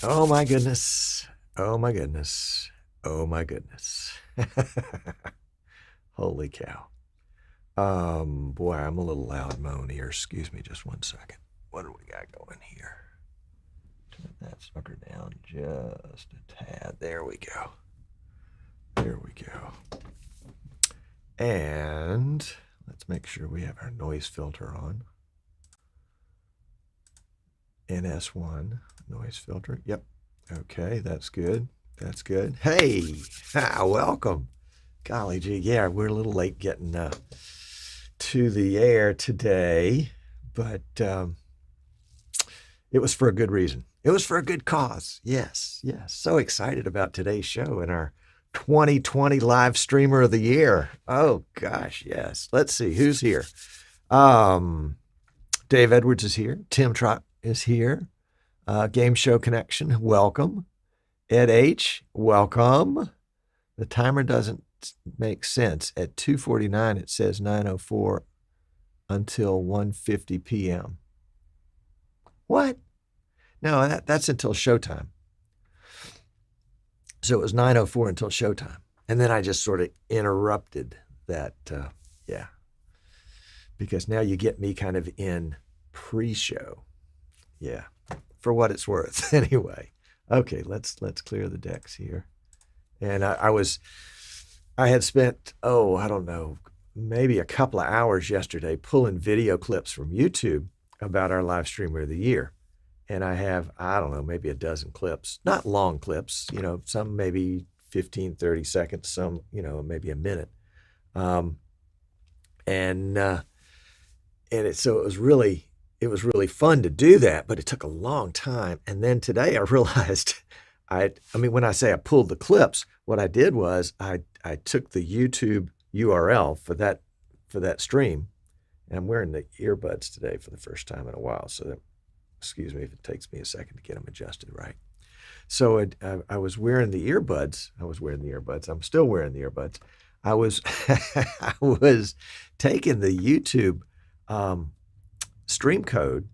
Oh my goodness. Oh my goodness. Oh my goodness. Holy cow. Boy, I'm a little loud moan here. Excuse me just one second. What do we got going here? Turn that sucker down just a tad. There we go. There we go. And let's make sure we have our noise filter on. NS1 noise filter. Yep. Okay, that's good. That's good. Hey, welcome. Golly gee, yeah, we're a little late getting to the air today, but it was for a good reason. It was for a good cause. Yes, yes. So excited about today's show and our 2020 live streamer of the year. Oh gosh, yes. Let's see who's here. Dave Edwards is here. Tim Trott is here. Game Show Connection, welcome. Ed H, welcome. The timer doesn't make sense. At 2:49, it says 9:04 until 1:50 p.m. What? No, that's until showtime. So it was 9:04 until showtime. And then I just sort of interrupted that, yeah, because now you get me kind of in pre-show. Yeah, for what it's worth. Anyway, okay, let's clear the decks here. And I had spent, I don't know, maybe a couple of hours yesterday pulling video clips from YouTube about our live streamer of the year. And I have, I don't know, maybe a dozen clips, not long clips, some maybe 15, 30 seconds, some, maybe a minute. So it was really fun to do that, but it took a long time. And then today I realized when I say I pulled the clips, what I did was I took the YouTube URL for that stream, and I'm wearing the earbuds today for the first time in a while. So that, excuse me if it takes me a second to get them adjusted right. So I was wearing the earbuds. I'm still wearing the earbuds. I was I was taking the YouTube stream code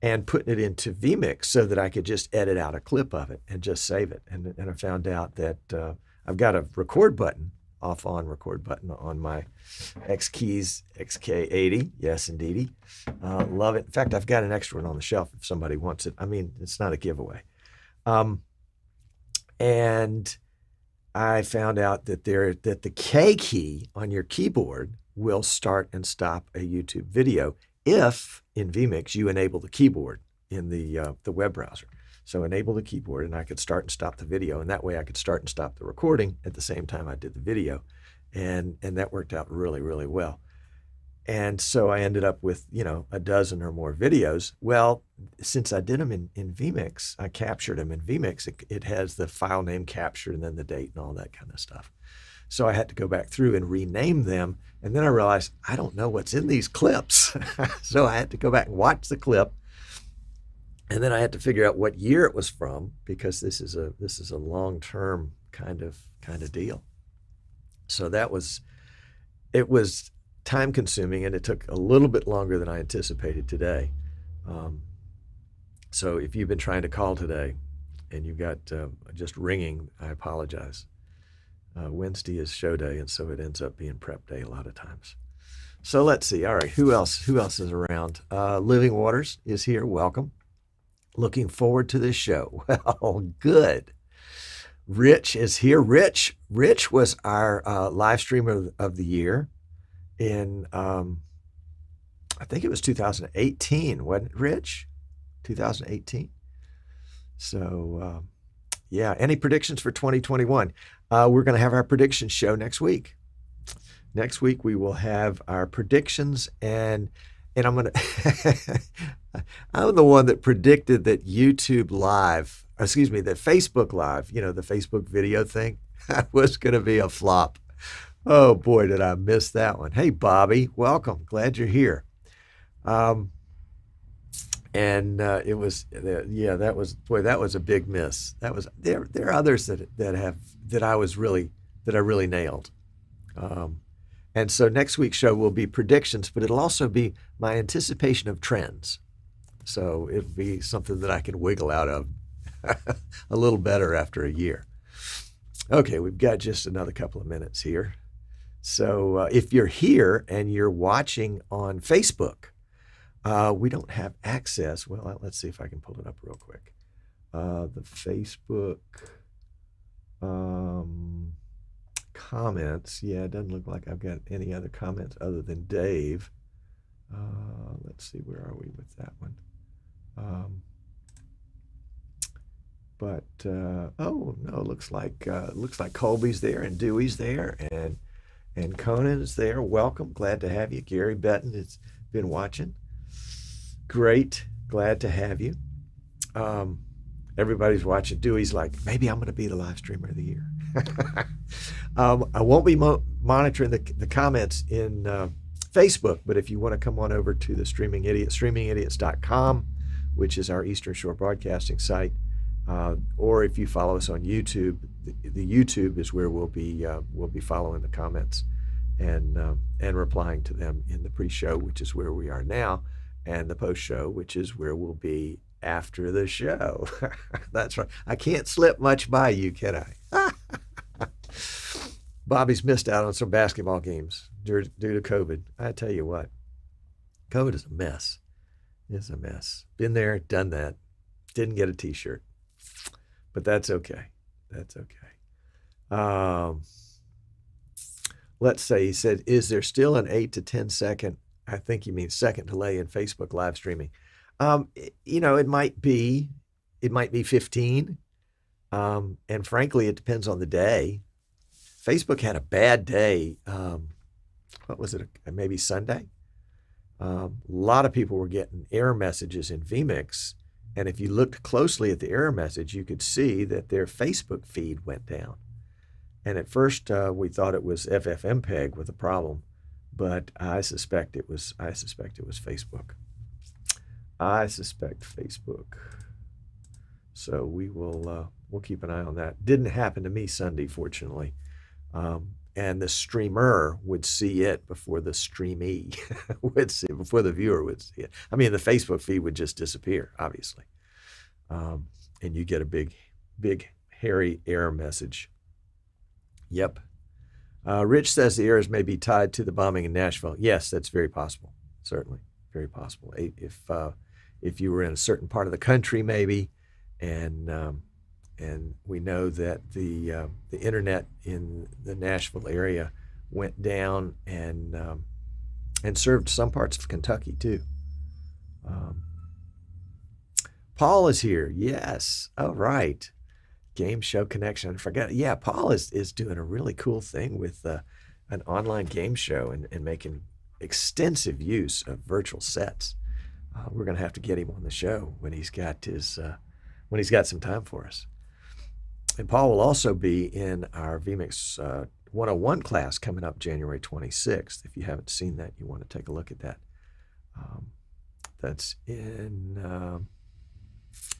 and putting it into vMix so that I could just edit out a clip of it and just save it. And I found out that I've got a record button on my X-Keys XK80. Yes, indeedy. Love it. In fact, I've got an extra one on the shelf if somebody wants it. I mean, it's not a giveaway. And I found out that the K key on your keyboard will start and stop a YouTube video if in vMix you enable the keyboard in the web browser. So enable the keyboard, and I could start and stop the video, and that way I could start and stop the recording at the same time I did the video, and that worked out really, really well. And so I ended up with a dozen or more videos. Well, since I did them in vMix, I captured them in vMix. It has the file name captured and then the date and all that kind of stuff. So I had to go back through and rename them, and then I realized I don't know what's in these clips. So I had to go back and watch the clip. And then I had to figure out what year it was from, because this is a long-term kind of deal. So it was time-consuming, and it took a little bit longer than I anticipated today. So if you've been trying to call today and you've got just ringing, I apologize. Wednesday is show day, and so it ends up being prep day a lot of times. So let's see. All right, who else is around? Living Waters is here. Welcome. Looking forward to this show. Well, good. Rich is here. Rich was our live streamer of the year in, I think it was 2018, wasn't it, Rich? 2018. So, yeah. Any predictions for 2021? We're going to have our prediction show next week. Next week, we will have our predictions, and I'm going to, I'm the one that predicted that Facebook Live, the Facebook video thing, was going to be a flop. Oh boy, did I miss that one. Hey, Bobby, welcome. Glad you're here. It was, that was a big miss. There are others that I really nailed. And so next week's show will be predictions, but it'll also be my anticipation of trends. So it'll be something that I can wiggle out of a little better after a year. Okay, we've got just another couple of minutes here. So if you're here and you're watching on Facebook, we don't have access. Well, let's see if I can pull it up real quick. The Facebook comments. Yeah, it doesn't look like I've got any other comments other than Dave. Let's see, where are we with that one? Oh no, looks like Colby's there and Dewey's there and Conan's there. Welcome, glad to have you. Gary Betton has been watching. Great, glad to have you. Everybody's watching. Dewey's like, maybe I'm going to be the live streamer of the year. I won't be monitoring the comments in Facebook, but if you want to come on over to the Streaming Idiot, streamingidiots.com, which is our Eastern Shore broadcasting site, or if you follow us on YouTube, the YouTube is where we'll be following the comments and replying to them in the pre-show, which is where we are now, and the post-show, which is where we'll be after the show. That's right. I can't slip much by you, can I? Bobby's missed out on some basketball games due to COVID. I tell you what, COVID is a mess. It's a mess. Been there, done that. Didn't get a t-shirt. But that's okay. That's okay. Let's say he said, is there still an 8 to 10 second, I think he means second delay in Facebook live streaming? It might be 15. And frankly, it depends on the day. Facebook had a bad day. What was it? Maybe Sunday. A lot of people were getting error messages in vMix. And if you looked closely at the error message, you could see that their Facebook feed went down. And at first, we thought it was FFmpeg with a problem, but I suspect it was Facebook. I suspect Facebook. So we'll keep an eye on that. Didn't happen to me Sunday, fortunately. And the streamer would see it before the streamee would see it, before the viewer would see it. I mean, the Facebook feed would just disappear, obviously. And you get a big, hairy error message. Yep. Rich says the errors may be tied to the bombing in Nashville. Yes, that's very possible. Certainly, very possible. If you were in a certain part of the country, maybe, and we know that the internet in the Nashville area went down and served some parts of Kentucky too. Paul is here. Yes. All right. Game Show Connection. I forgot. Yeah, Paul is doing a really cool thing with an online game show and making extensive use of virtual sets. We're going to have to get him on the show when he's got some time for us. And Paul will also be in our vMix 101 class coming up January 26th. If you haven't seen that, you want to take a look at that. That's in...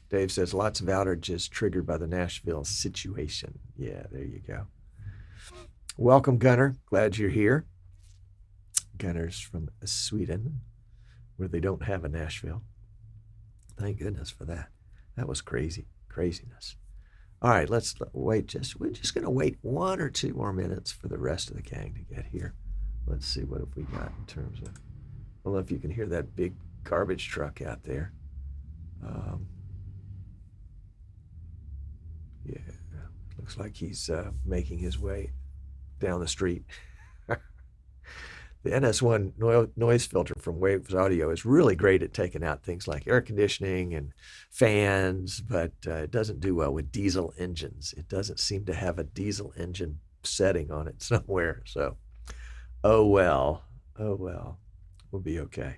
Dave says lots of outages triggered by the Nashville situation. Yeah, there you go. Welcome, Gunnar. Glad you're here. Gunnar's from Sweden, where they don't have a Nashville. Thank goodness for that. That was craziness. All right, let's wait. We're just going to wait 1 or 2 more minutes for the rest of the gang to get here. Let's see what have we got in terms of. I don't know if you can hear that big garbage truck out there. Yeah, looks like he's making his way down the street. The NS1 noise filter from Waves Audio is really great at taking out things like air conditioning and fans, but it doesn't do well with diesel engines. It doesn't seem to have a diesel engine setting on it somewhere. So, oh well, we'll be okay.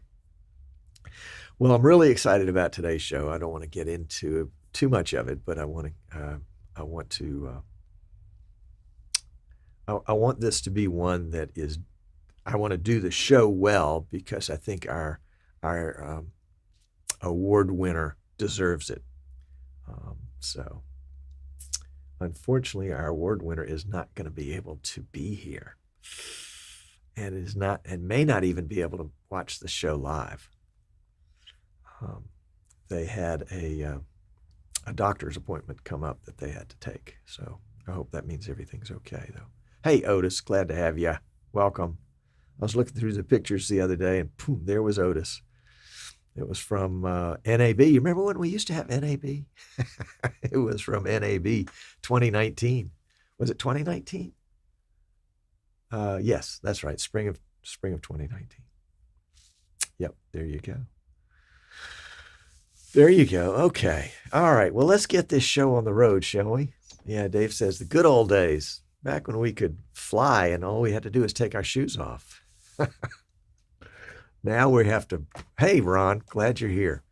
Well, I'm really excited about today's show. I don't want to get into too much of it, but I want this to be one that is. I want to do the show well because I think our award winner deserves it. So, unfortunately, our award winner is not going to be able to be here, and may not even be able to watch the show live. They had a doctor's appointment come up that they had to take. So I hope that means everything's okay, though. Hey, Otis, glad to have you. Welcome. I was looking through the pictures the other day, and boom, there was Otis. It was from NAB. You remember when we used to have NAB? It was from NAB 2019. Was it 2019? Yes, that's right. Spring of 2019. Yep, there you go. There you go. Okay. All right. Well, let's get this show on the road, shall we? Yeah, Dave says the good old days, back when we could fly and all we had to do is take our shoes off. Now we have to, hey, Ron, glad you're here.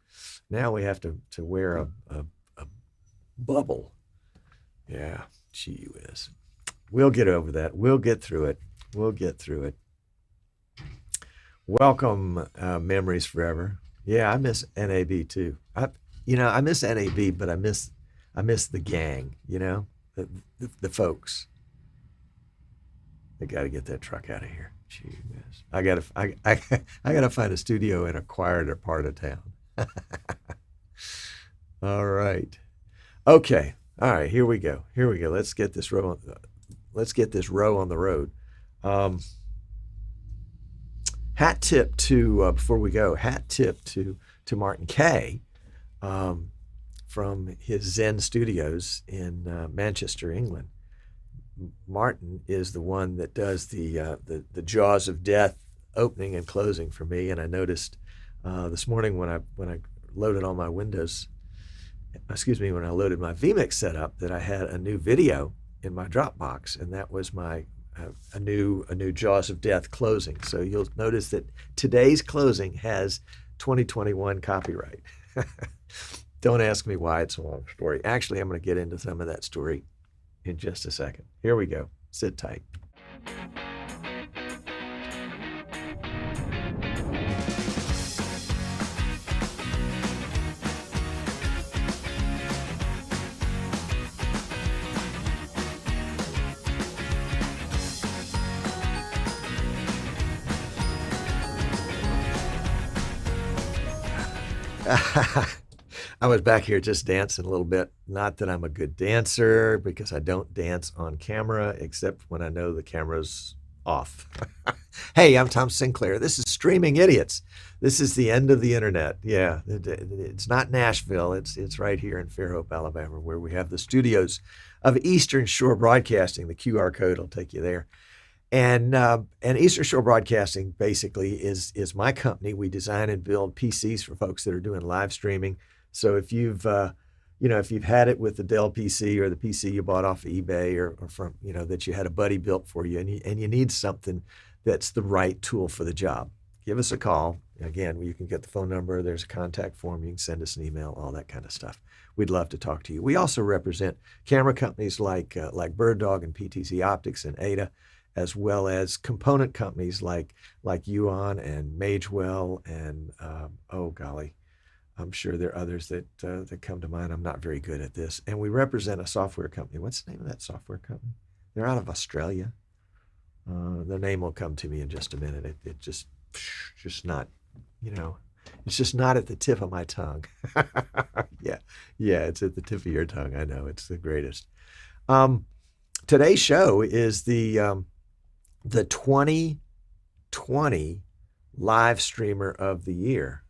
Now we have to wear a bubble. Yeah, gee whiz. We'll get over that. We'll get through it. Welcome, Memories Forever. Yeah, I miss NAB too. I miss NAB, but I miss the gang, the folks. They got to get that truck out of here. Gee whiz. I gotta find a studio in a quieter part of town. All right. Okay. All right. Here we go. Here we go. Let's get this row. Let's get this row on the road. Um, Hat tip to before we go. Hat tip to Martin Kay um, from his Zen Studios in Manchester, England. Martin is the one that does the Jaws of Death opening and closing for me. And I noticed this morning when I loaded all my Windows, when I loaded my vMix setup, that I had a new video in my Dropbox, and that was my a new Jaws of Death closing. So you'll notice that today's closing has 2021 copyright. Don't ask me why, it's a long story. Actually, I'm going to get into some of that story in just a second. Here we go. Sit tight. I was back here just dancing a little bit. Not that I'm a good dancer, because I don't dance on camera except when I know the camera's off. Hey, I'm Tom Sinclair. This is Streaming Idiots. This is the end of the internet. Yeah, it's not Nashville. It's right here in Fairhope, Alabama, where we have the studios of Eastern Shore Broadcasting. The QR code will take you there. And Eastern Shore Broadcasting basically is my company. We design and build PCs for folks that are doing live streaming. So if you've had it with the Dell PC or the PC you bought off of eBay or from, that you had a buddy built for you, and you need something that's the right tool for the job, give us a call. Again, you can get the phone number. There's a contact form. You can send us an email, all that kind of stuff. We'd love to talk to you. We also represent camera companies like Bird Dog and PTZ Optics and Ada, as well as component companies like Yuan and Magewell and oh golly, I'm sure there are others that come to mind. I'm not very good at this. And we represent a software company. What's the name of that software company? They're out of Australia. The name will come to me in just a minute. It just not, it's just not at the tip of my tongue. Yeah, it's at the tip of your tongue. I know, it's the greatest. Today's show is the 2020 live streamer of the year.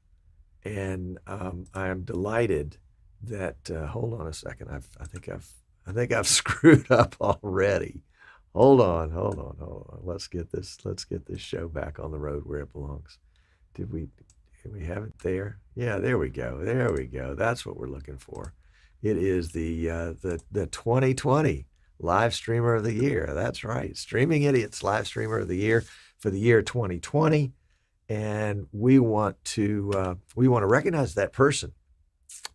And I'm delighted that hold on a second. I think I've screwed up already. Hold on. Let's get this show back on the road where it belongs. Did we have it there? Yeah, there we go. That's what we're looking for. It is the 2020 live streamer of the year. That's right. Streaming Idiots live streamer of the year for the year 2020. And we want to recognize that person,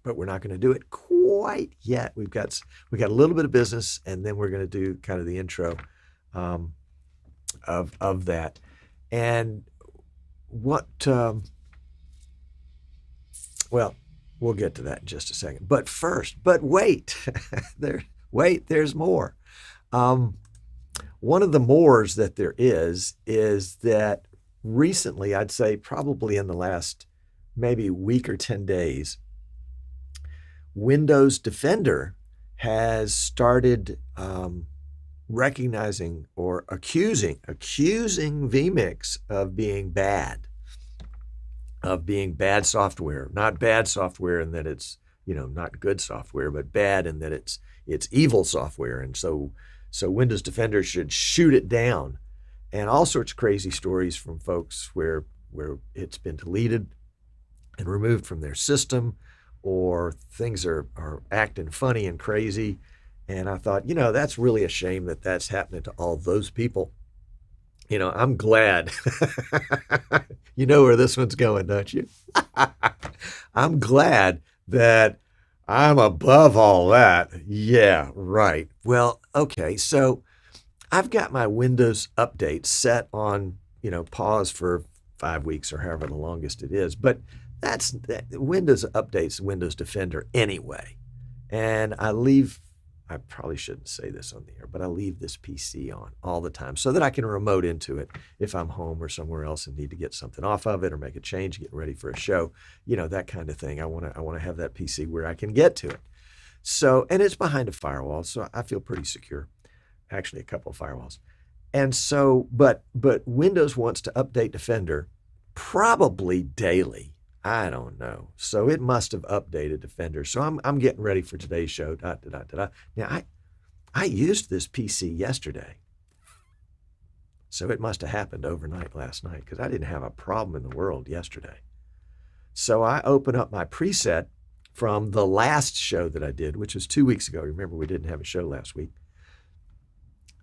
but we're not going to do it quite yet. We got a little bit of business, and then we're going to do kind of the intro of that. And what? Well, we'll get to that in just a second. But first, wait, there's more. One of the mores that there is that recently, I'd say probably in the last maybe week or 10 days, Windows Defender has started recognizing or accusing vMix of being bad software. Not bad software in that it's, not good software, but bad in that it's evil software. And so Windows Defender should shoot it down. And all sorts of crazy stories from folks where it's been deleted and removed from their system, or things are acting funny and crazy. And I thought, that's really a shame that that's happening to all those people. I'm glad. You know where this one's going, don't you? I'm glad that I'm above all that. Yeah, right. Well, okay, so I've got my Windows update set on, pause for 5 weeks or however the longest it is. But Windows updates Windows Defender anyway. And I leave I probably shouldn't say this on the air, but I leave this PC on all the time so that I can remote into it if I'm home or somewhere else and need to get something off of it or make a change, get ready for a show, that kind of thing. I want to have that PC where I can get to it. So, and it's behind a firewall, so I feel pretty secure. Actually, a couple of firewalls. And so, but Windows wants to update Defender probably daily. I don't know. So it must have updated Defender. So I'm getting ready for today's show. Now I used this PC yesterday. So it must have happened overnight last night because I didn't have a problem in the world yesterday. So I open up my preset from the last show that I did, which was 2 weeks ago. Remember, we didn't have a show last week.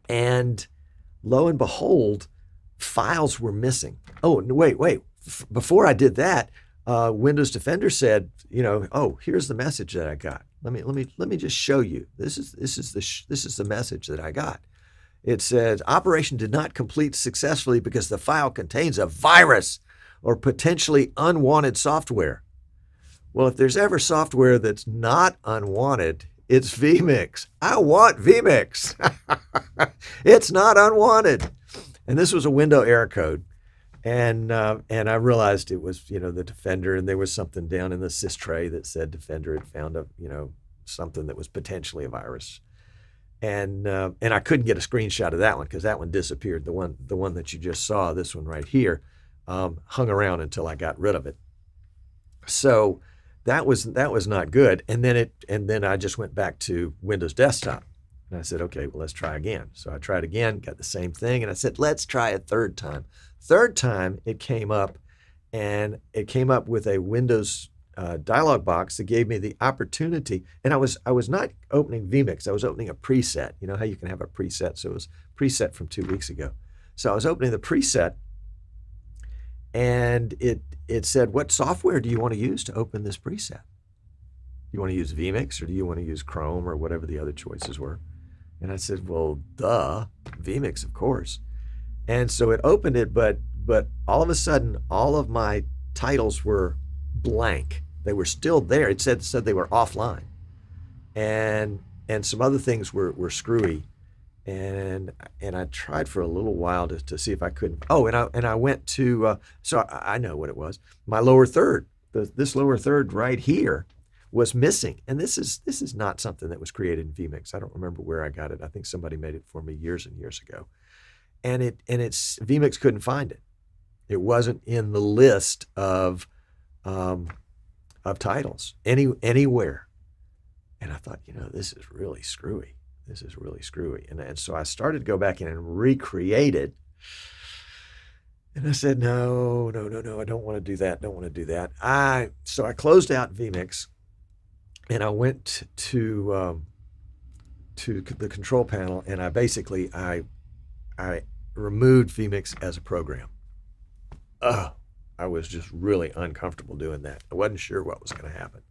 And lo and behold, files were missing. Oh, wait. Before I did that, Windows Defender said, oh, here's the message that I got. Let me just show you. This is the message that I got. It says operation did not complete successfully because the file contains a virus or potentially unwanted software. Well, if there's ever software that's not unwanted, it's vMix. I want vMix. It's not unwanted. And this was a window error code. And I realized it was, the Defender, and there was something down in the sys tray that said Defender had found something that was potentially a virus. And I couldn't get a screenshot of that one because that one disappeared. The one that you just saw, this one right here, hung around until I got rid of it. So that was not good. And then I just went back to Windows Desktop. And I said, okay, well, let's try again. So I tried again, got the same thing. And I said, let's try a third time. Third time it came up, and it came up with a Windows dialog box that gave me the opportunity. And I was not opening vMix. I was opening a preset. You know how you can have a preset. So it was preset from 2 weeks ago. So I was opening the preset, and it said, what software do you want to use to open this preset? You want to use vMix, or do you want to use Chrome, or whatever the other choices were? And I said, well, vMix, of course. And so it opened it, but all of a sudden, all of my titles were blank. They were still there. It said they were offline. And some other things were screwy. And I tried for a little while to see if I couldn't. Oh, and I went to, so I know what it was. My lower third, this lower third right here was missing. And this is not something that was created in vMix. I don't remember where I got it. I think somebody made it for me years and years ago. And it's vMix couldn't find it. It wasn't in the list of titles anywhere. And I thought, this is really screwy. This is really screwy. And so I started to go back in and recreate it. And I said, no, I don't want to do that. So I closed out vMix, and I went to the control panel, and I removed vMix as a program. I was just really uncomfortable doing that. I wasn't sure what was going to happen.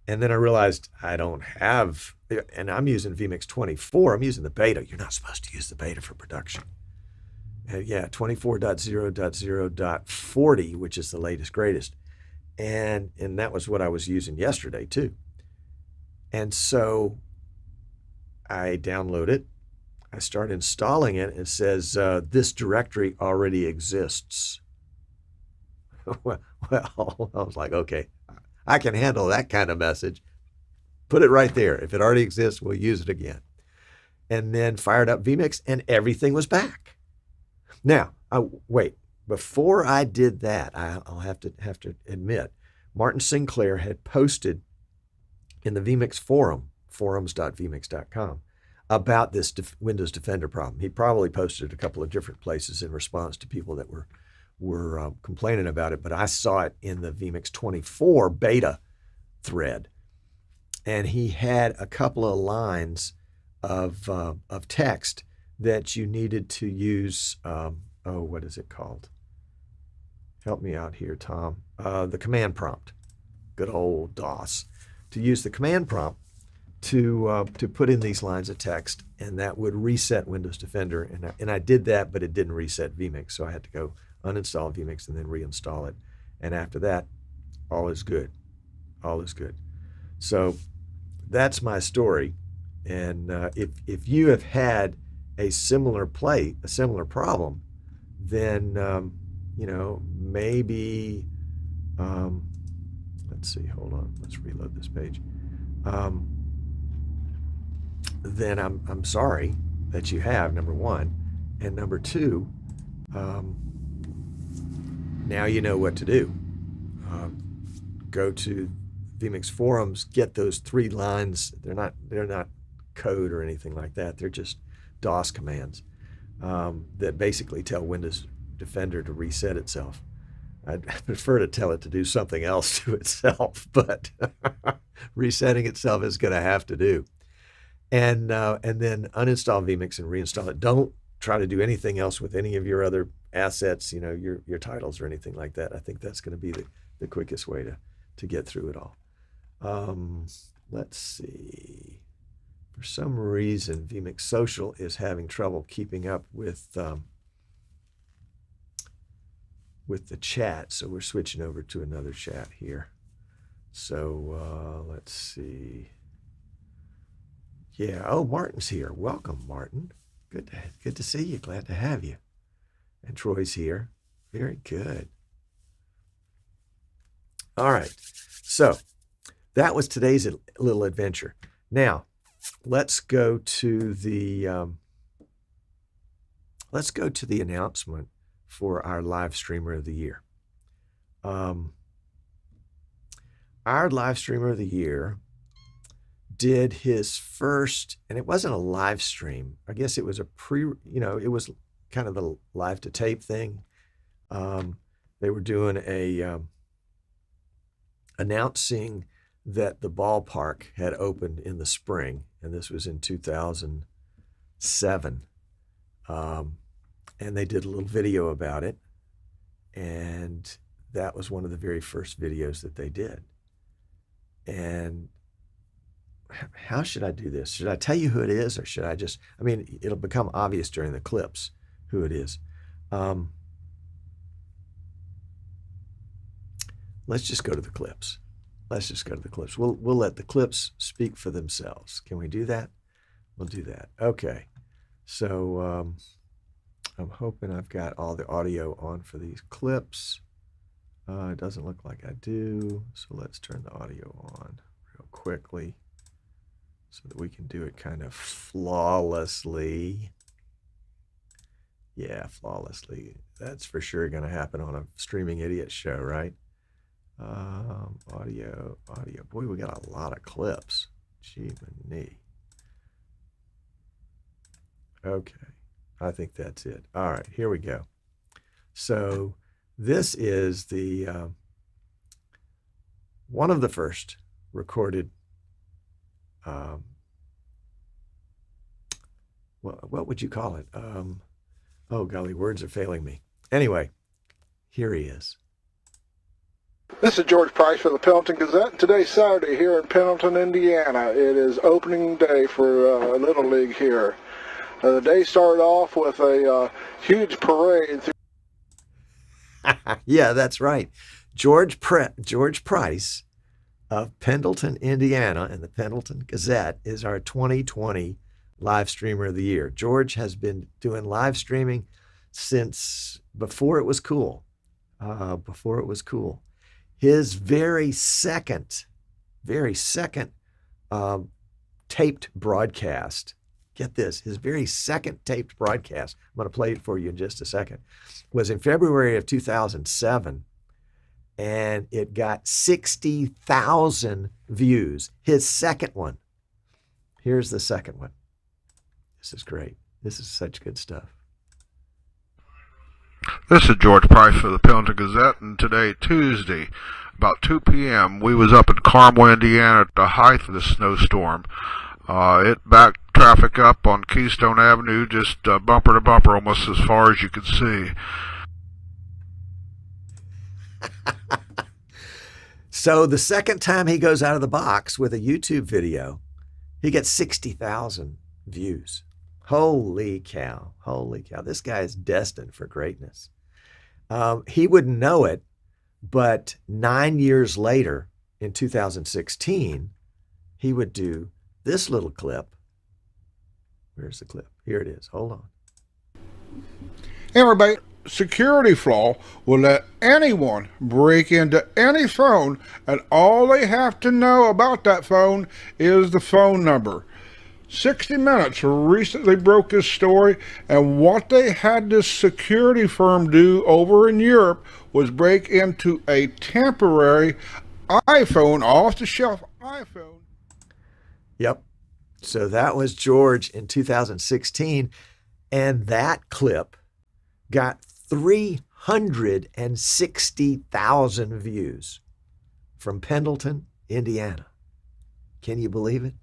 And then I realized I don't have, and I'm using vMix 24. I'm using the beta. You're not supposed to use the beta for production. 24.0.0.40, which is the latest, greatest. And that was what I was using yesterday too. And so I download it. I start installing it. It says, this directory already exists. Well, I was like, okay, I can handle that kind of message. Put it right there. If it already exists, we'll use it again. And then fired up vMix, and everything was back. Now, wait. Before I did that, I'll have to admit, Martin Sinclair had posted in the vMix forum, forums.vmix.com, about this Windows Defender problem. He probably posted a couple of different places in response to people that were complaining about it, but I saw it in the vMix 24 beta thread, and he had a couple of lines of text that you needed to use. What is it called? Help me out here, Tom. The command prompt. Good old DOS. To use the command prompt to put in these lines of text, and that would reset Windows Defender. And I did that, but it didn't reset vMix, so I had to go uninstall vMix and then reinstall it. And after that, all is good. All is good. So that's my story. And if you have had a similar problem, then maybe let's see. Hold on. Let's reload this page. Then I'm sorry that you have, number one, and number two. Now you know what to do. Go to vMix forums, get those 3 lines. They're not code or anything like that. They're just DOS commands that basically tell Windows Defender to reset itself. I'd prefer to tell it to do something else to itself, but resetting itself is going to have to do. And then uninstall vMix and reinstall it. Don't try to do anything else with any of your other assets, your titles or anything like that. I think that's going to be the quickest way to get through it all. Let's see. For some reason, vMix Social is having trouble keeping up with the chat, so we're switching over to another chat here. So let's see. Yeah. Oh, Martin's here. Welcome, Martin. Good to see you. Glad to have you. And Troy's here. Very good. All right. So that was today's little adventure. Now, let's go to the announcement for our live streamer of the year. Our live streamer of the year did his first, and it wasn't a live stream. I guess it was it was kind of the live to tape thing. They were doing announcing that the ballpark had opened in the spring, and this was in 2007. And they did a little video about it, and that was one of the very first videos that they did. And how should I do this? Should I tell you who it is, or should I just, it'll become obvious during the clips who it is. Let's just go to the clips. We'll let the clips speak for themselves. Can we do that? We'll do that. Okay. So I'm hoping I've got all the audio on for these clips. It doesn't look like I do. So let's turn the audio on real quickly so that we can do it kind of flawlessly. Yeah, flawlessly. That's for sure going to happen on a Streaming Idiot show, right? Audio. Boy, we got a lot of clips. Gee, knee. Okay, I think that's it. All right, here we go. So this is the one of the first recorded. What would you call it? Oh golly, words are failing me. Anyway, here he is. This is George Price for the Pendleton Gazette. Today's Saturday here in Pendleton, Indiana. It is opening day for Little League here. The day started off with a huge parade. Yeah, that's right. George Price of Pendleton, Indiana, and the Pendleton Gazette is our 2020 live streamer of the year. George has been doing live streaming since before it was cool. His very second taped broadcast, get this, his very second taped broadcast, I'm going to play it for you in just a second, was in February of 2007, and it got 60,000 views. His second one. Here's the second one. This is great. This is such good stuff. This is George Price for the Pendleton Gazette, and today, Tuesday, about 2 p.m., we was up in Carmel, Indiana at the height of the snowstorm. It backed traffic up on Keystone Avenue, just bumper to bumper, almost as far as you could see. So the second time he goes out of the box with a YouTube video, he gets 60,000 views. Holy cow. This guy is destined for greatness. He wouldn't know it, but 9 years later, in 2016, he would do this little clip Where's the clip? Here it is. Hold on. Everybody, security flaw will let anyone break into any phone, and all they have to know about that phone is the phone number. 60 Minutes recently broke this story, and what they had this security firm do over in Europe was break into a temporary iPhone, off-the-shelf iPhone. Yep. So that was George in 2016, and that clip got 360,000 views from Pendleton, Indiana. Can you believe it?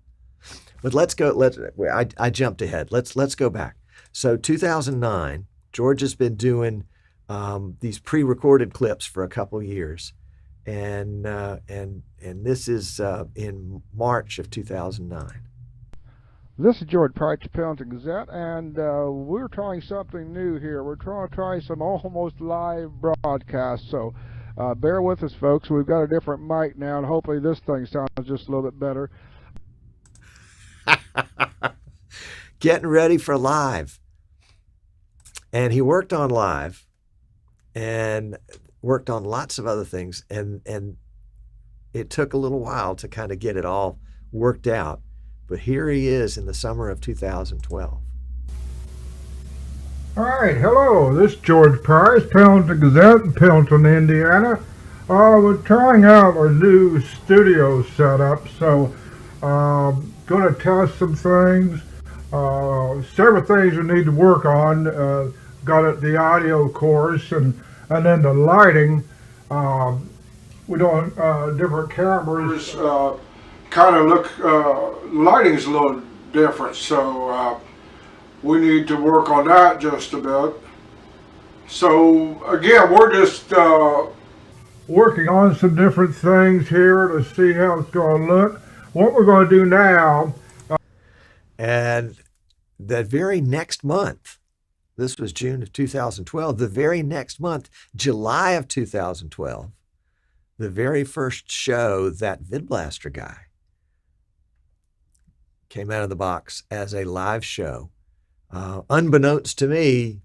But let's go. I jumped ahead. Let's go back. So 2009, George has been doing these pre-recorded clips for a couple years, and this is in March of 2009. This is George Price, Pendleton Gazette, and we're trying something new here. We're trying to try some almost live broadcasts, so bear with us, folks. We've got a different mic now, and hopefully this thing sounds just a little bit better. Getting ready for live. And he worked on live and worked on lots of other things, and it took a little while to kind of get it all worked out. But here he is in the summer of 2012. All right, hello, this is George Price, Pendleton Gazette in Pendleton, Indiana. We're trying out a new studio setup, so going to test some things. Several things we need to work on. Got it, the audio, of course, and then the lighting. We're doing different cameras. Kind of look, lighting's a little different, so we need to work on that just a bit. So again, we're just working on some different things here to see how it's going to look. What we're going to do now. And that very next month, this was June of 2012, the very next month, July of 2012, the very first show, that VidBlaster guy came out of the box as a live show. Unbeknownst to me,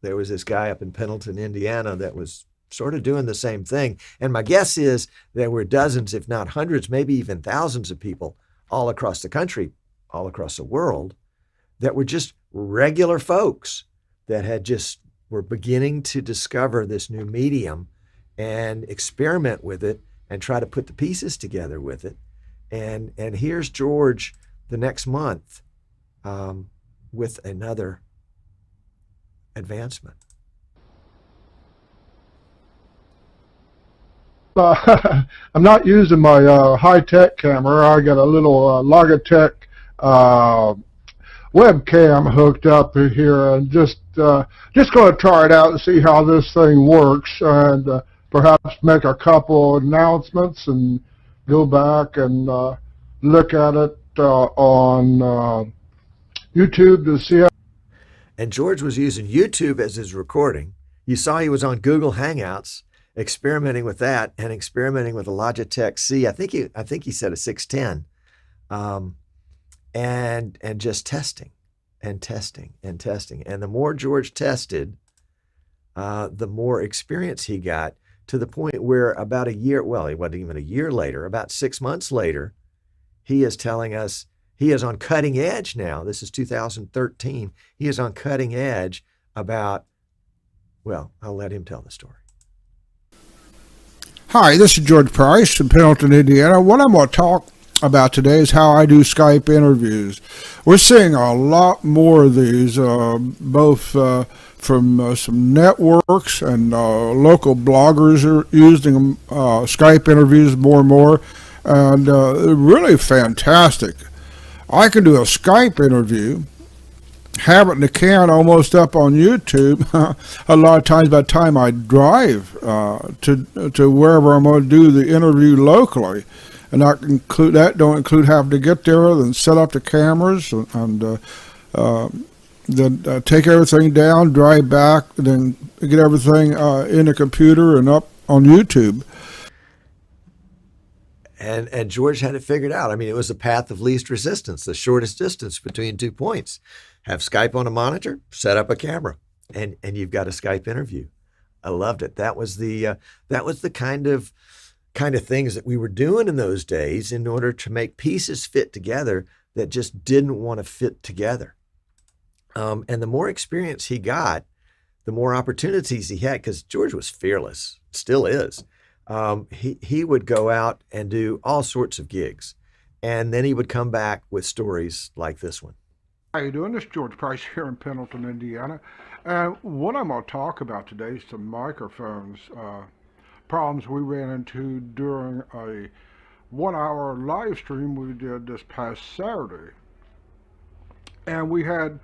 there was this guy up in Pendleton, Indiana that was sort of doing the same thing. And my guess is there were dozens, if not hundreds, maybe even thousands of people all across the country, all across the world, that were just regular folks that were beginning to discover this new medium and experiment with it and try to put the pieces together with it. And here's George the next month with another advancement. I'm not using my high-tech camera. I got a little Logitech webcam hooked up here, and just going to try it out and see how this thing works, and perhaps make a couple announcements and go back and look at it on YouTube to see how. And George was using YouTube as his recording. You saw he was on Google Hangouts, experimenting with that and experimenting with a Logitech C. I think he said a 610, and just testing and testing and testing. And the more George tested, the more experience he got, to the point where about a year, well, it wasn't even a year later, about 6 months later, he is telling us he is on cutting edge now. This is 2013. He is on cutting edge about, well, I'll let him tell the story. Hi, this is George Price from Pendleton, Indiana. What I'm going to talk about today is how I do Skype interviews. We're seeing a lot more of these, both from some networks and local bloggers are using Skype interviews more and more, and they're really fantastic. I can do a Skype interview, have it in the can almost up on YouTube. A lot of times by the time I drive to wherever I'm going to do the interview locally, and don't include having to get there and set up the cameras and then take everything down, drive back, then get everything in the computer and up on YouTube. And George had it figured out. I mean, it was the path of least resistance, the shortest distance between 2 points. Have Skype on a monitor, set up a camera, and you've got a Skype interview. I loved it. That was the kind of things that we were doing in those days in order to make pieces fit together that just didn't want to fit together. And the more experience he got, the more opportunities he had, because George was fearless, still is. He would go out and do all sorts of gigs, and then he would come back with stories like this one. How you doing? This is George Price here in Pendleton, Indiana. And what I'm going to talk about today is some microphones problems we ran into during a 1-hour live stream we did this past Saturday. And we had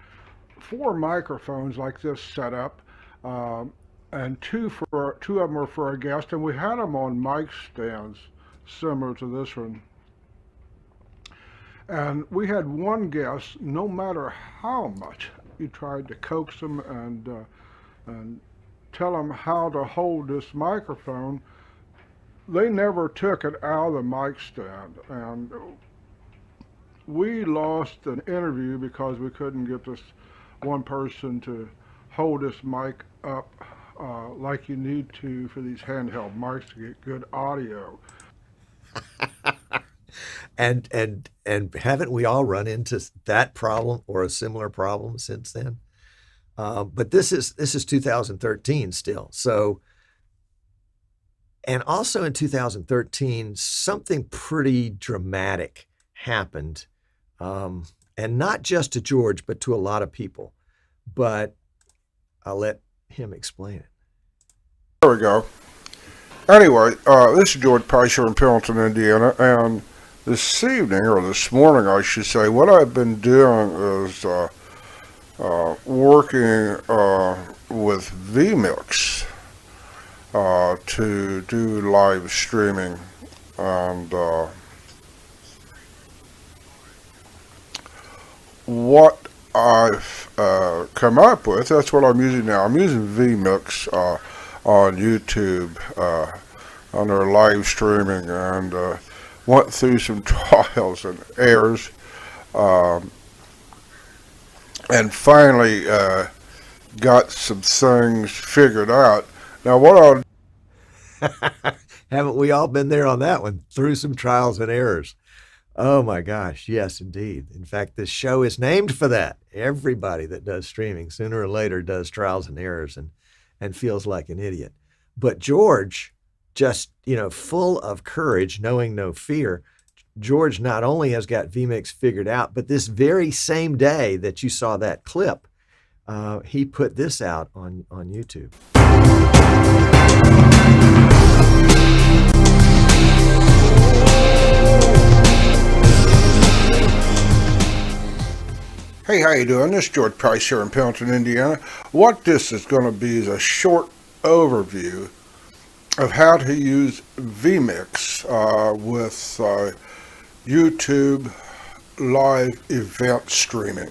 4 microphones like this set up, and two of them were for a guest, and we had them on mic stands similar to this one. And we had one guest, no matter how much you tried to coax them and tell them how to hold this microphone, they never took it out of the mic stand. And we lost an interview because we couldn't get this one person to hold this mic up like you need to for these handheld mics to get good audio. And haven't we all run into that problem or a similar problem since then? But this is 2013 still. So, and also in 2013, something pretty dramatic happened, and not just to George, but to a lot of people. But I'll let him explain it. There we go. Anyway, this is George Price here in Pendleton, Indiana, and this evening, or this morning I should say, what I've been doing is working with vMix to do live streaming, and what I've come up with, that's what I'm using now. I'm using vMix on YouTube on their live streaming, and went through some trials and errors, and finally got some things figured out. Now, what I'll Haven't we all been there on that one? Through some trials and errors. Oh my gosh, yes, indeed. In fact, this show is named for that. Everybody that does streaming sooner or later does trials and errors and feels like an idiot. But George, just, full of courage, knowing no fear, George not only has got vMix figured out, but this very same day that you saw that clip, he put this out on YouTube. Hey, how you doing? This is George Price here in Pendleton, Indiana. What this is going to be is a short overview of how to use vMix with YouTube live event streaming.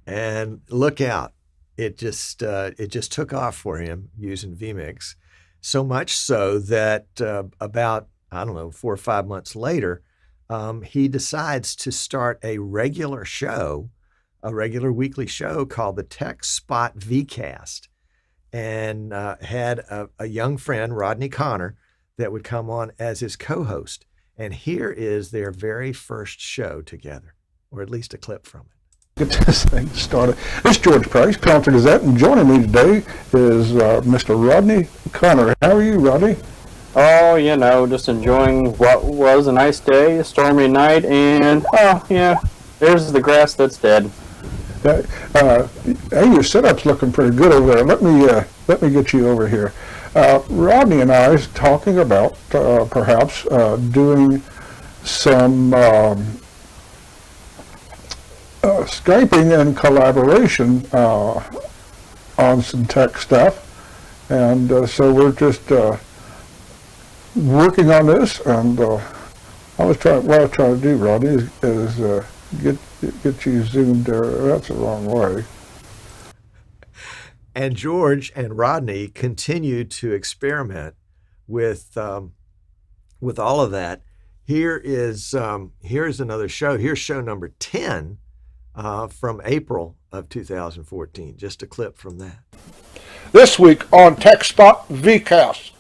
And look out, it just took off for him using vMix, so much so that about, 4 or 5 months later, he decides to start a regular weekly show called the Tech Spot VCast, and had a young friend, Rodney Connor, that would come on as his co-host. And here is their very first show together, or at least a clip from it. Get this thing started. This is George Price, Pendleton Gazette, and joining me today is Mr. Rodney Connor. How are you, Rodney? Oh, just enjoying what was a nice day, a stormy night, and, there's the grass that's dead. Hey, your setup's looking pretty good over there. Let me get you over here. Rodney and I is talking about perhaps doing some Skyping and collaboration on some tech stuff, and so we're just working on this. And what I was trying to do, Rodney, is get you zoomed there. That's the wrong way. And George and Rodney continued to experiment with all of that, here's another show. Here's show number 10 from April of 2014. Just a clip from that. This week on TechSpot vCast,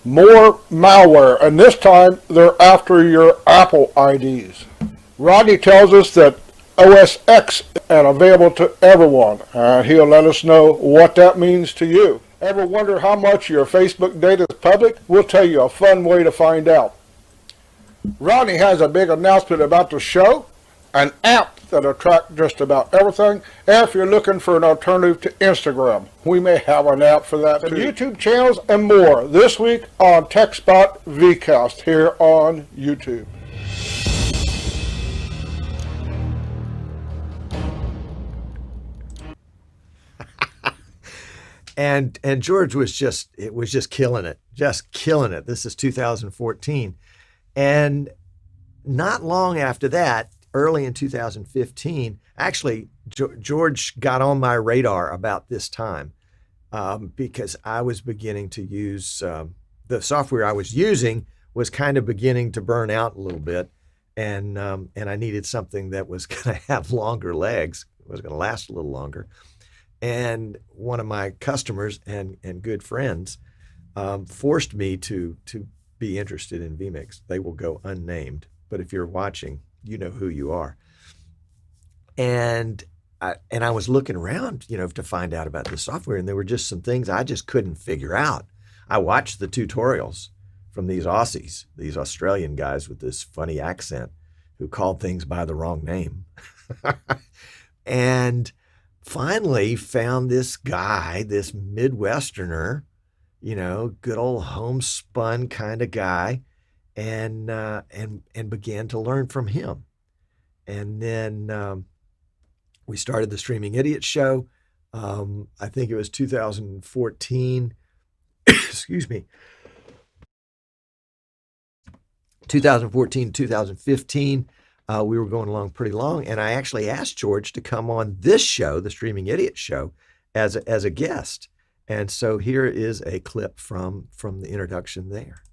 more malware, and this time they're after your Apple IDs. Rodney tells us that OS X is available to everyone, and he'll let us know what that means to you. Ever wonder how much your Facebook data is public? We'll tell you a fun way to find out. Rodney has a big announcement about the show, an app that'll track just about everything. And if you're looking for an alternative to Instagram, we may have an app for that too. YouTube channels and more this week on TechSpot vCast here on YouTube. And George was just killing it. This is 2014. And not long after that, early in 2015, actually, George got on my radar about this time because I was beginning to use the software I was using was kind of beginning to burn out a little bit, and I needed something that was going to have longer legs, was going to last a little longer. And one of my customers and good friends forced me to be interested in vMix. They will go unnamed, but if you're watching, you know who you are. And I was looking around, to find out about this software, and there were just some things I just couldn't figure out. I watched the tutorials from these Aussies, these Australian guys with this funny accent who called things by the wrong name. And finally found this guy, this Midwesterner, good old homespun kind of guy, and began to learn from him. And then we started the Streaming Idiot Show. I think it was 2014. Excuse me. 2014, 2015. We were going along pretty long, and I actually asked George to come on this show, the Streaming Idiot Show, as a guest. And so here is a clip from the introduction there.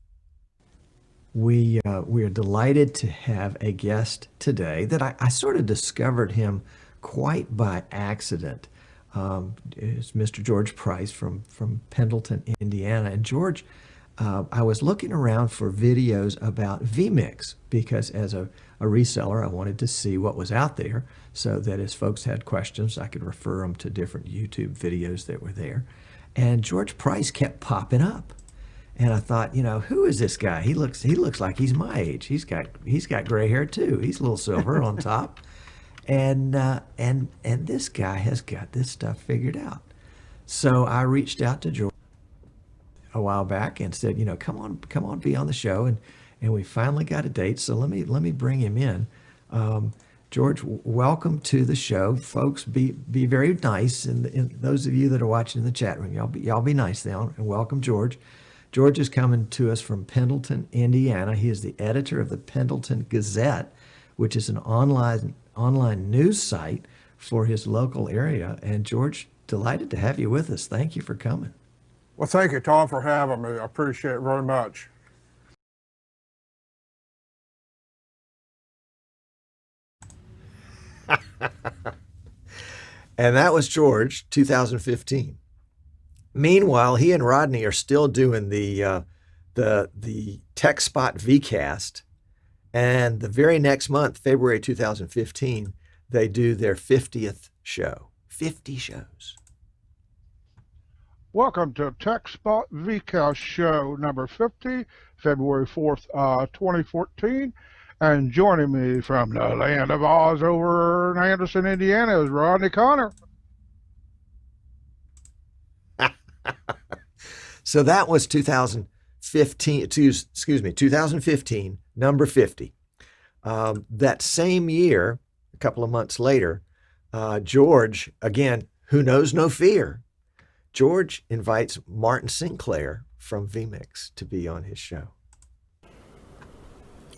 We are delighted to have a guest today that I sort of discovered him quite by accident. It's Mr. George Price from Pendleton, Indiana. And George, I was looking around for videos about vMix because as a reseller, I wanted to see what was out there so that as folks had questions, I could refer them to different YouTube videos that were there. And George Price kept popping up. And I thought, who is this guy? He looks like he's my age. He's got gray hair too. He's a little silver on top. And this guy has got this stuff figured out. So I reached out to George a while back and said, come on, be on the show. And we finally got a date. So let me bring him in. George, welcome to the show. Folks, be very nice. And those of you that are watching in the chat room, y'all be nice now, and welcome George. George is coming to us from Pendleton, Indiana. He is the editor of the Pendleton Gazette, which is an online news site for his local area. And George, delighted to have you with us. Thank you for coming. Well, thank you, Tom, for having me. I appreciate it very much. And that was George, 2015. Meanwhile, he and Rodney are still doing the TechSpot vCast, and the very next month, February 2015, they do their 50th show. 50 shows. Welcome to TechSpot vCast show number 50, February 4th, 2014. And joining me from the land of Oz over in Anderson, Indiana is Rodney Connor. So that was 2015, number 50. That same year, a couple of months later, George, again, who knows no fear, George invites Martin Sinclair from vMix to be on his show.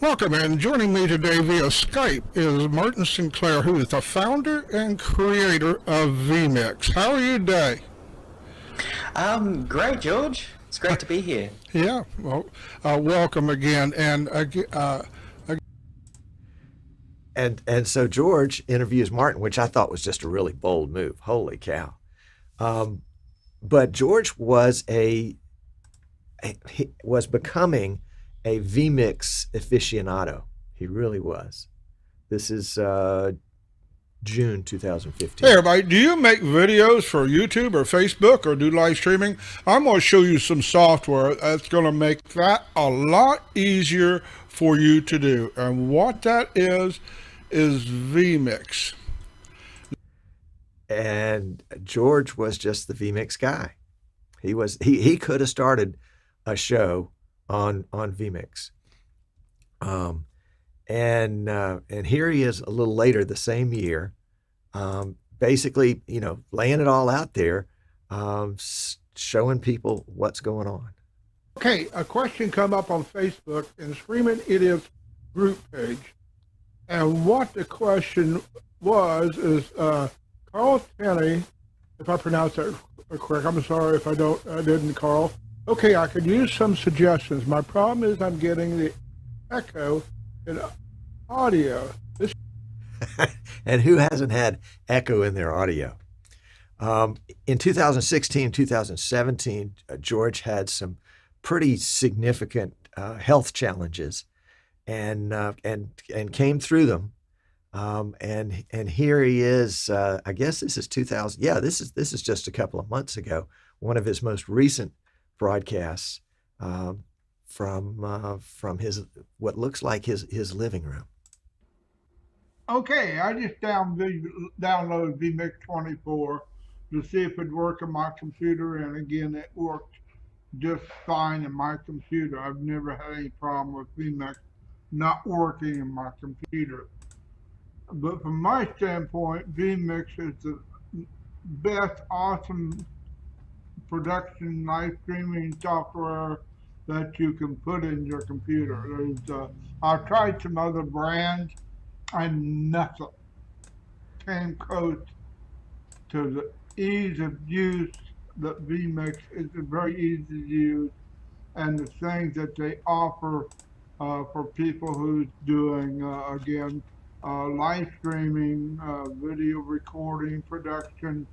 Welcome, and joining me today via Skype is Martin Sinclair, who is the founder and creator of vMix. How are you today? Great, George. It's great to be here. Yeah, well, welcome again. And so George interviews Martin, which I thought was just a really bold move. Holy cow! But George was was becoming a vMix aficionado. He really was. This is June 2015. Hey everybody, do you make videos for YouTube or Facebook or do live streaming? I'm going to show you some software that's going to make that a lot easier for you to do. And what that is vMix. And George was just the vMix guy. He could have started a show on vMix. And here he is a little later the same year, basically, laying it all out there, showing people what's going on. Okay, a question come up on Facebook in Streaming Idiots group page. And what the question was is Carl Tenney, if I pronounce that correct, I'm sorry if I didn't, Carl. Okay, I could use some suggestions. My problem is I'm getting the echo in audio. And who hasn't had echo in their audio? In 2016, 2017, George had some pretty significant health challenges, and came through them. And here he is. I guess this is 2000. Yeah, this is just a couple of months ago. One of his most recent broadcasts from his what looks like his living room. Okay, I just downloaded vMix 24 to see if it'd work on my computer, and again, it worked just fine in my computer. I've never had any problem with vMix not working in my computer. But from my standpoint, vMix is the best, awesome production live streaming software that you can put in your computer. I've tried some other brands, and nothing came close to the ease of use that vMix is. Very easy to use, and the things that they offer for people who's doing live streaming, video recording, production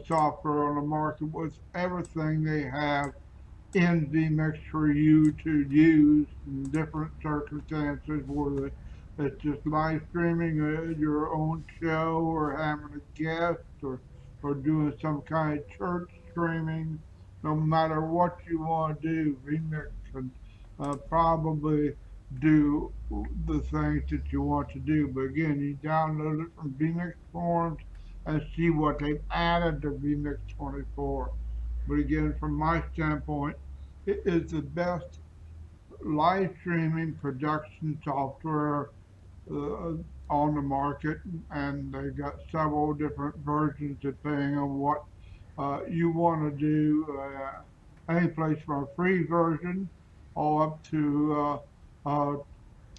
software on the market with everything they have in vMix for you to use in different circumstances, whether it's just live streaming your own show or having a guest or doing some kind of church streaming. No matter what you want to do, vMix can probably do the things that you want to do. But again, you download it from vMix forums and see what they've added to vMix 24. But again, from my standpoint, it is the best live streaming production software on the market, and they got several different versions depending on what you want to do. Any place from a free version all up to a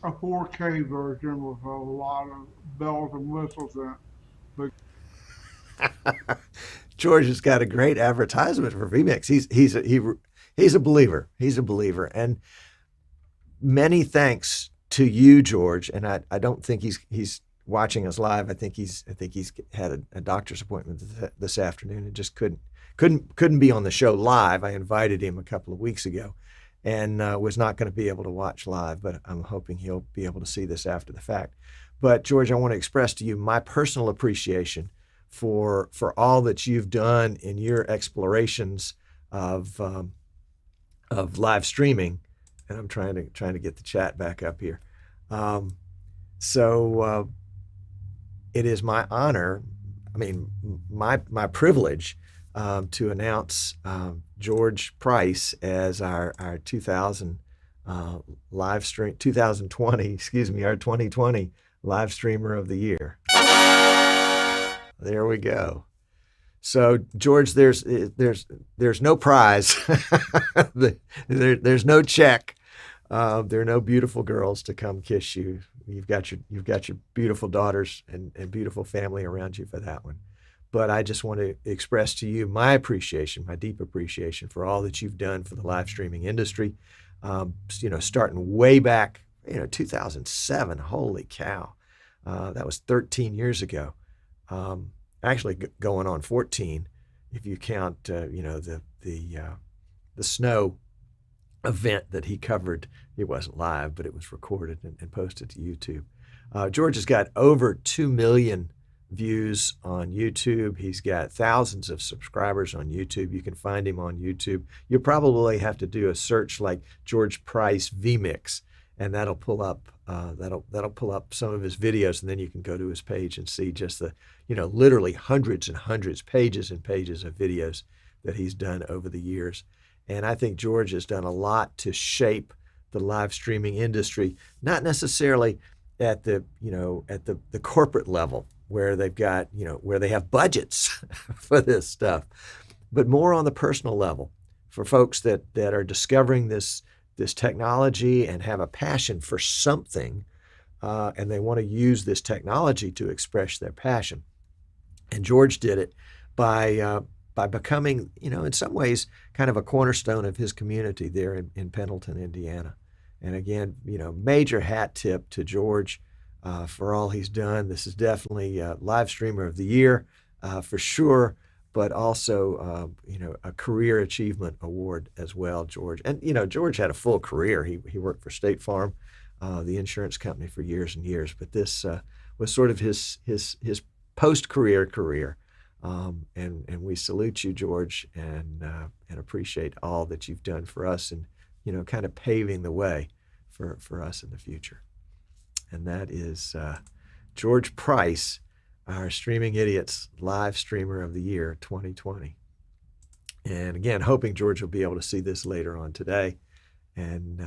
4K version with a lot of bells and whistles in it. George has got a great advertisement for vMix. He's a believer. He's a believer, and many thanks to you, George. And I don't think he's watching us live. I think he's had a doctor's appointment this afternoon and just couldn't be on the show live. I invited him a couple of weeks ago, and was not going to be able to watch live. But I'm hoping he'll be able to see this after the fact. But George, I want to express to you my personal appreciation for all that you've done in your explorations of live streaming. And I'm trying to get the chat back up here. So it is my honor, my privilege, to announce George Price as our 2020, our 2020 live streamer of the year. There we go. So George, there's no prize. There's no check. There are no beautiful girls to come kiss you. You've got your beautiful daughters and beautiful family around you for that one. but I just want to express to you my appreciation, my deep appreciation for all that you've done for the live streaming industry. Starting way back, 2007. Holy cow. That was 13 years ago. Actually going on 14 if you count, the snow event that he covered. It wasn't live, but it was recorded and posted to YouTube. George has got over 2 million views on YouTube. He's got thousands of subscribers on YouTube. You can find him on YouTube. You'll probably have to do a search like George Price vMix, and that'll pull up some of his videos, and then you can go to his page and see just the literally hundreds and hundreds, pages and pages of videos that he's done over the years. And I think George has done a lot to shape the live streaming industry, not necessarily at the corporate level where they've got, where they have budgets for this stuff, but more on the personal level for folks that are discovering this technology and have a passion for something, and they want to use this technology to express their passion. And George did it by becoming, in some ways, kind of a cornerstone of his community there in Pendleton, Indiana. And again, major hat tip to George for all he's done. This is definitely Live Streamer of the Year for sure, but also, a Career Achievement Award as well, George. And, George had a full career. He worked for State Farm, the insurance company, for years and years. But this was sort of his post-career career. And we salute you, George, and appreciate all that you've done for us and, kind of paving the way for us in the future. And that is George Price, our Streaming Idiots Live Streamer of the Year 2020. And again, hoping George will be able to see this later on today and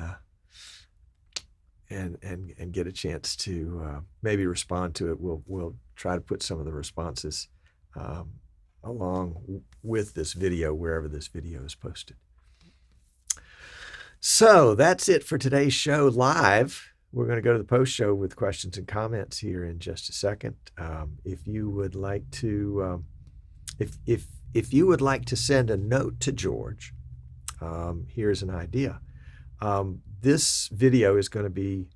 get a chance to maybe respond to it. We'll try to put some of the responses along with this video wherever this video is posted. So that's it for today's show live. We're going to go to the post show with questions and comments here in just a second. If you would like to, if you would like to send a note to George, here's an idea. This video is going to be,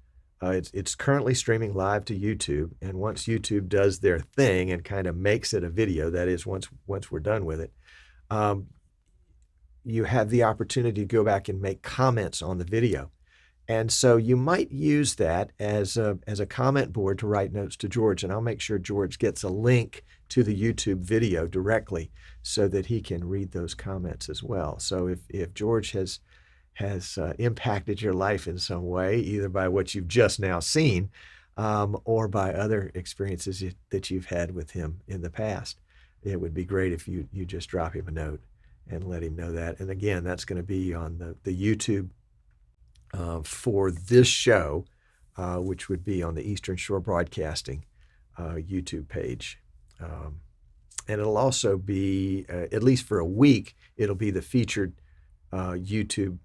it's currently streaming live to YouTube, and once YouTube does their thing and kind of makes it a video, that is, once we're done with it, you have the opportunity to go back and make comments on the video. And so you might use that as a comment board to write notes to George, and I'll make sure George gets a link to the YouTube video directly so that he can read those comments as well. So if George has impacted your life in some way, either by what you've just now seen or by other experiences that you've had with him in the past, it would be great if you just drop him a note and let him know that. And again, that's going to be on the YouTube for this show, which would be on the Eastern Shore Broadcasting YouTube page. And it'll also be, at least for a week, it'll be the featured YouTube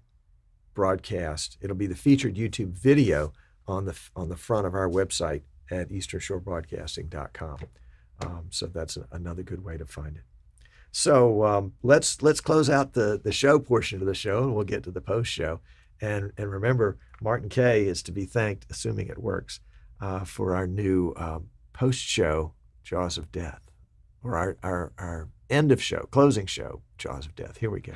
broadcast. It'll be the featured YouTube video on the front of our website at easternshorebroadcasting.com. So that's another good way to find it. So let's close out the show portion of the show, and we'll get to the post show. And remember, Martin K is to be thanked, assuming it works, for our new post show, Jaws of Death, or our end of show, closing show, Jaws of Death. Here we go.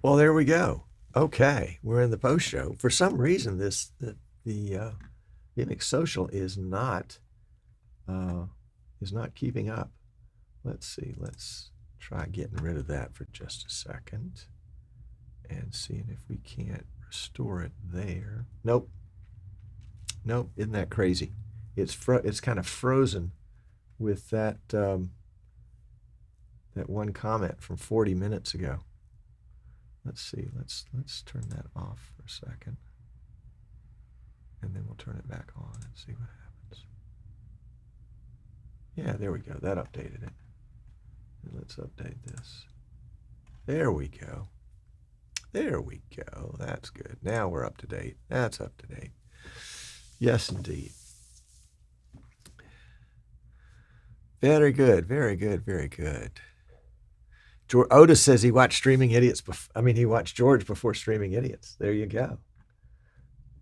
Well, there we go. Okay, we're in the post show. For some reason, the vMix Social is not keeping up. Let's see. Let's try getting rid of that for just a second and seeing if we can't restore it there. Nope. Isn't that crazy? It's kind of frozen with that. that one comment from 40 minutes ago. Let's see. Let's turn that off for a second. And then we'll turn it back on and see what happens. Yeah, there we go. That updated it. And let's update this. There we go. There we go. That's good. Now we're up to date. That's up to date. Yes, indeed. Very good. Very good. Very good. Otis says he watched Streaming Idiots. He watched George before Streaming Idiots. There you go.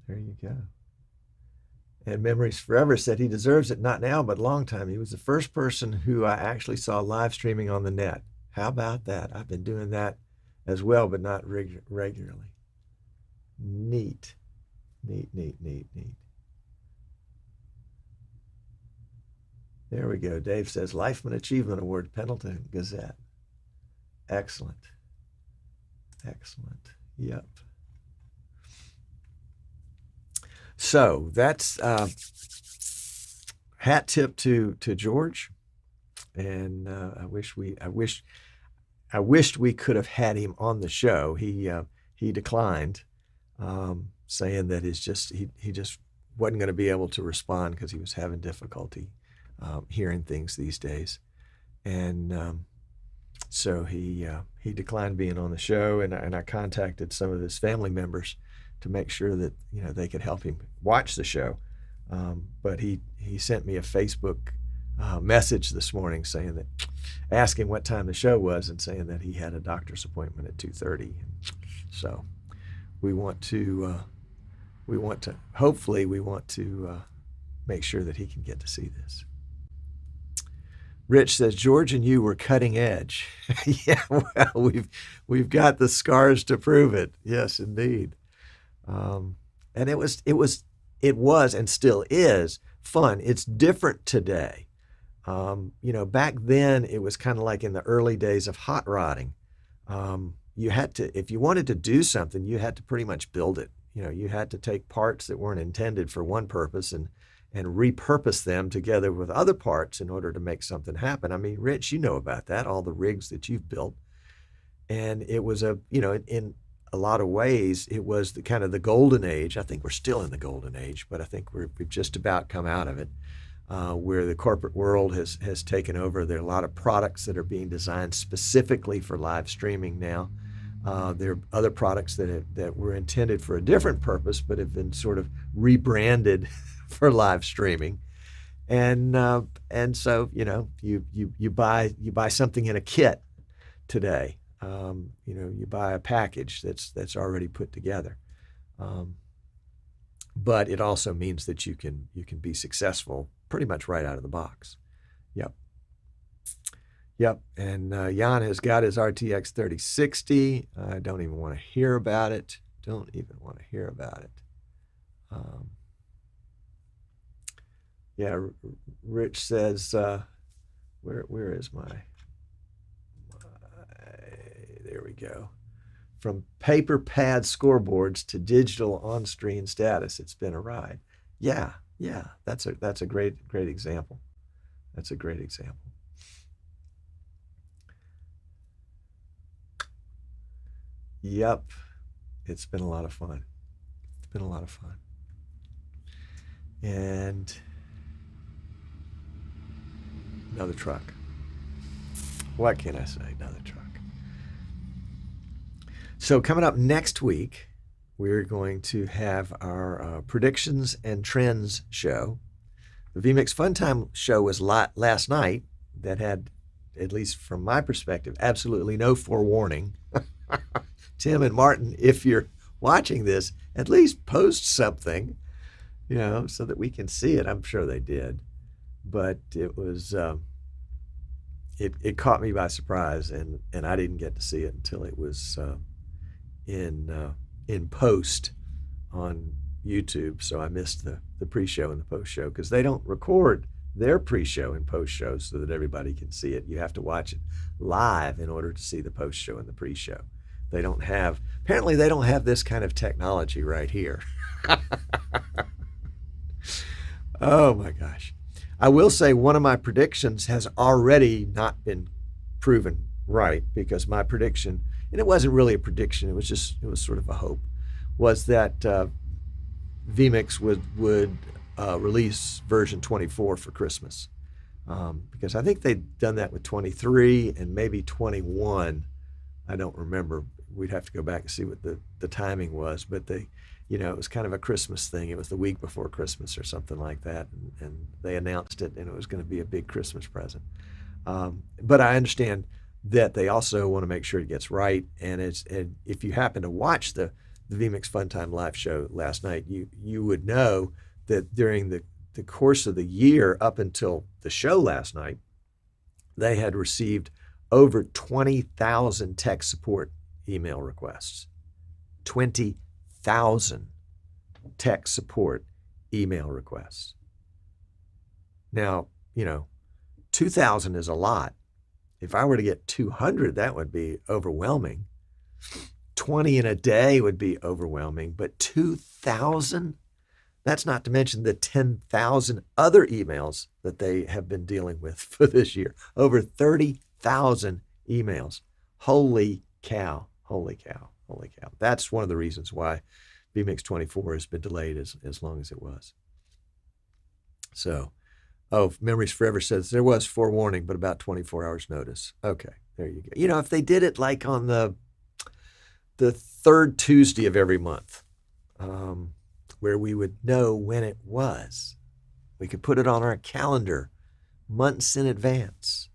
There you go. And Memories Forever said he deserves it, not now, but long time. He was the first person who I actually saw live streaming on the net. How about that? I've been doing that as well, but not regularly. Neat. Neat, neat, neat, neat. There we go. Dave says, Lifeman Achievement Award, Pendleton Gazette. Excellent. Excellent. Yep. So that's hat tip to George, and I wished we could have had him on the show. He declined, saying that he just wasn't going to be able to respond because he was having difficulty hearing things these days, and so he declined being on the show. And I contacted some of his family members to make sure that they could help him watch the show. But he sent me a Facebook message this morning saying that, asking what time the show was, and saying that he had a doctor's appointment at 2:30. So we want to make sure that he can get to see this. Rich says, George and you were cutting edge. Yeah, well, we've got the scars to prove it. Yes, indeed. And it was and still is fun. It's different today. Back then it was kind of like in the early days of hot rodding. You had to, if you wanted to do something, you had to pretty much build it. You had to take parts that weren't intended for one purpose and repurpose them together with other parts in order to make something happen. I mean, Rich, you know about that, all the rigs that you've built. And it was in a lot of ways, it was the kind of the golden age. I think we're still in the golden age, but I think we've just about come out of it, where the corporate world has taken over. There are a lot of products that are being designed specifically for live streaming now. There are other products that were intended for a different purpose, but have been sort of rebranded for live streaming. And so you buy something in a kit today. You buy a package that's already put together. But it also means that you can be successful pretty much right out of the box. Yep. And Jan has got his RTX 3060. I don't even want to hear about it. Rich says, where is my there we go. From paper pad scoreboards to digital on-screen status, it's been a ride. Yeah, that's a great example. That's a great example. Yep, it's been a lot of fun. And another truck. What can I say? Another truck. So coming up next week, we're going to have our predictions and trends show. The vMix Fun Time show was last night. That had, at least from my perspective, absolutely no forewarning. Tim and Martin, if you're watching this, at least post something, so that we can see it. I'm sure they did, but it was it caught me by surprise, and I didn't get to see it until it was in post on YouTube. So I missed the pre-show and the post-show because they don't record their pre-show and post-show so that everybody can see it. You have to watch it live in order to see the post-show and the pre-show. Apparently they don't have this kind of technology right here. Oh my gosh. I will say one of my predictions has already not been proven right, because my prediction, and it wasn't really a prediction, it was sort of a hope, was that vMix would release version 24 for Christmas. Because I think they'd done that with 23 and maybe 21. I don't remember. We'd have to go back and see what the timing was, but it was kind of a Christmas thing. It was the week before Christmas or something like that, and they announced it, and it was going to be a big Christmas present. But I understand that they also want to make sure it gets right, and if you happen to watch the vMix Funtime live show last night, you would know that during the course of the year up until the show last night, they had received over 20,000 tech support email requests. 20,000 tech support email requests. Now, 2,000 is a lot. If I were to get 200, that would be overwhelming. 20 in a day would be overwhelming, but 2,000? That's not to mention the 10,000 other emails that they have been dealing with for this year. Over 30,000 emails. Holy cow, holy cow, holy cow. That's one of the reasons why vMix 24 has been delayed as long as it was. So, Memories Forever says there was forewarning, but about 24 hours notice. Okay, there you go. If they did it like on the third Tuesday of every month, where we would know when it was. We could put it on our calendar months in advance.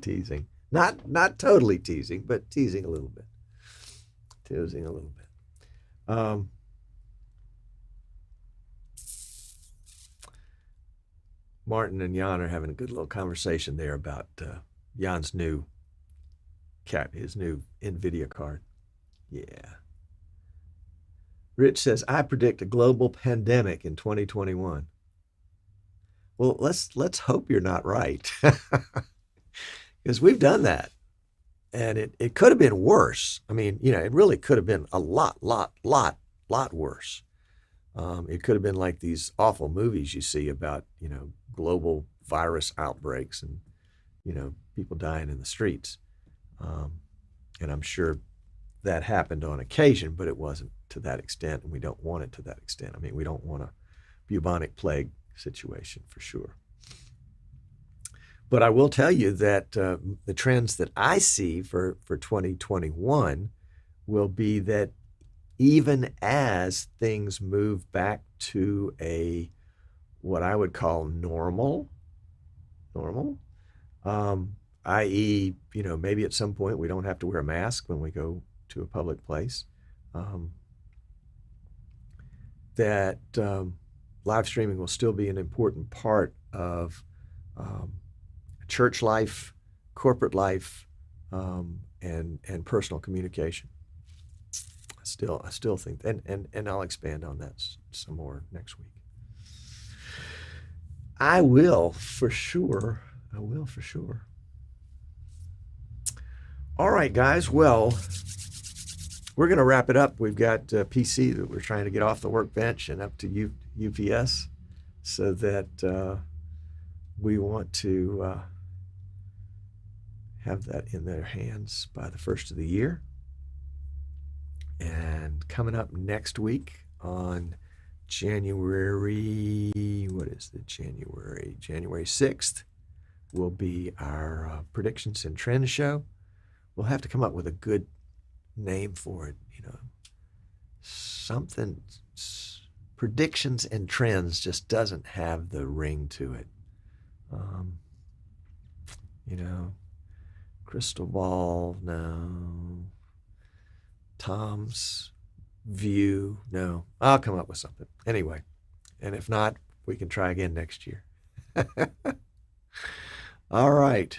Teasing. Not totally teasing, but teasing a little bit. Teasing a little bit. Martin and Jan are having a good little conversation there about Jan's new his new NVIDIA card. Yeah. Rich says, I predict a global pandemic in 2021. Well, let's hope you're not right. Because we've done that. And it could have been worse. I mean, it really could have been a lot worse. It could have been like these awful movies you see about, global virus outbreaks and, people dying in the streets. And I'm sure that happened on occasion, but it wasn't to that extent, and we don't want it to that extent. I mean, we don't want a bubonic plague situation for sure. But I will tell you that the trends that I see for 2021 will be that even as things move back to what I would call normal, i.e., maybe at some point we don't have to wear a mask when we go to a public place, that live streaming will still be an important part of church life, corporate life, and personal communication. I still think, and I'll expand on that some more next week. I will for sure. All right, guys. Well, we're going to wrap it up. We've got PC that we're trying to get off the workbench and up to UPS, so that we want to have that in their hands by the first of the year. And coming up next week on January 6th will be our predictions and trends show. We'll have to come up with a good name for it, something. Predictions and trends just doesn't have the ring to it. Crystal ball, no. Tom's view, no. I'll come up with something. Anyway, and if not, we can try again next year. All right.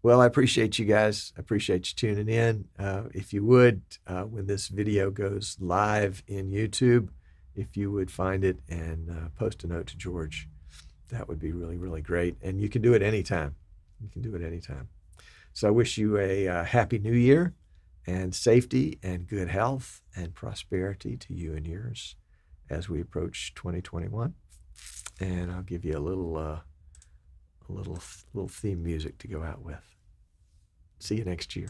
Well, I appreciate you guys. I appreciate you tuning in. If you would, when this video goes live in YouTube, if you would find it and post a note to George, that would be really, really great. And you can do it anytime. So I wish you a happy new year, and safety and good health and prosperity to you and yours as we approach 2021. And I'll give you a a little theme music to go out with. See you next year.